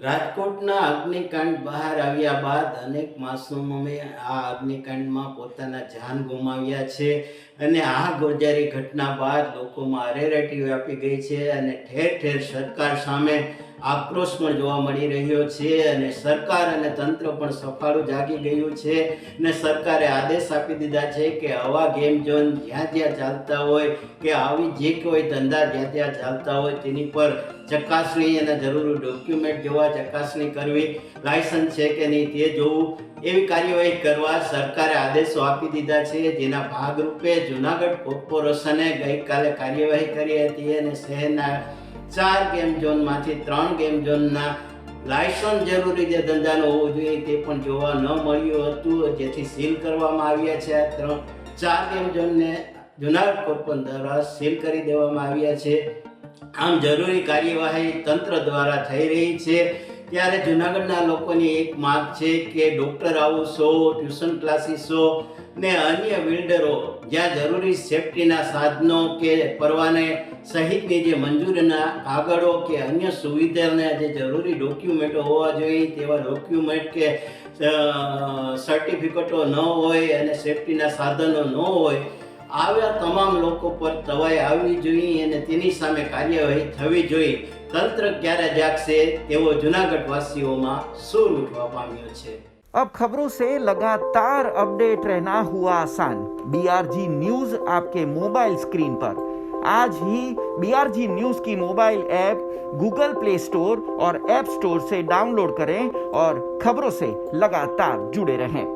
રાજકોટના અગ્નિકાંડ બહાર આવ્યા બાદ અનેક માસૂમોએ આ અગ્નિકાંડમાં પોતાના જાન ગુમાવ્યા છે અને આ ગોજારી ઘટના બાદ લોકોમાં અરેરાટી વ્યાપી ગઈ છે અને ઠેર ઠેર સરકાર સામે આક્રોશ પણ જોવા મળી રહ્યો છે અને સરકાર અને તંત્ર પણ સફાળું જાગી ગયું છે અને સરકારે આદેશ આપી દીધા છે કે આવા ગેમ ઝોન જ્યાં જ્યાં ચાલતા હોય કે આવી જે કોઈ ધંધા જ્યાં ત્યાં ચાલતા હોય તેની પર ચકાસણી અને જરૂરી ડોક્યુમેન્ટ જોવા ચકાસણી કરવી, લાયસન્સ છે કે નહીં તે જોવું, એવી કાર્યવાહી કરવા સરકારે આદેશો આપી દીધા છે. જેના ભાગરૂપે જૂનાગઢ કોર્પોરેશને ગઈકાલે કાર્યવાહી કરી હતી અને શહેરના 4 ગેમ ઝોનમાંથી 3 ગેમ ઝોનના લાયસન્સ જરૂરી જે ધંધાનો હોવો જોઈએ તે પણ જોવા ન મળ્યું હતું, જેથી સીલ કરવામાં આવ્યા છે. આ 4 ગેમ ઝોનને જૂનાગઢ કોર્પોરેશન દ્વારા સીલ કરી દેવામાં આવ્યા છે. આમ જરૂરી કાર્યવાહી તંત્ર દ્વારા થઈ રહી છે. ત્યારે જૂનાગઢના લોકોની એક માંગ છે કે ડૉક્ટર હાઉસો, ટ્યુશન ક્લાસીસો ને અન્ય બિલ્ડરો જ્યાં જરૂરી સેફટીના સાધનો કે પરવાને સહિતની જે મંજૂરીના કાગળો કે અન્ય સુવિધાના જે જરૂરી ડોક્યુમેન્ટો હોવા જોઈએ તેવા ડોક્યુમેન્ટ કે સર્ટિફિકેટો ન હોય અને સેફટીના સાધનો ન હોય, આવા તમામ લોકો પર તવાઈ આવવી જોઈએ અને તેની સામે કાર્યવાહી થવી જોઈએ. તંત્ર ક્યારે જાગશે તેવો જૂનાગઢ વાસીઓમાં સૂર ઉઠવા પામ્યો છે. अब खबरों से लगातार अपडेट रहना हुआ आसान. BRG न्यूज आपके मोबाइल स्क्रीन पर. आज ही BRG न्यूज की mobile app Google play store और ऐप स्टोर से डाउनलोड करें और खबरों से लगातार जुड़े रहें.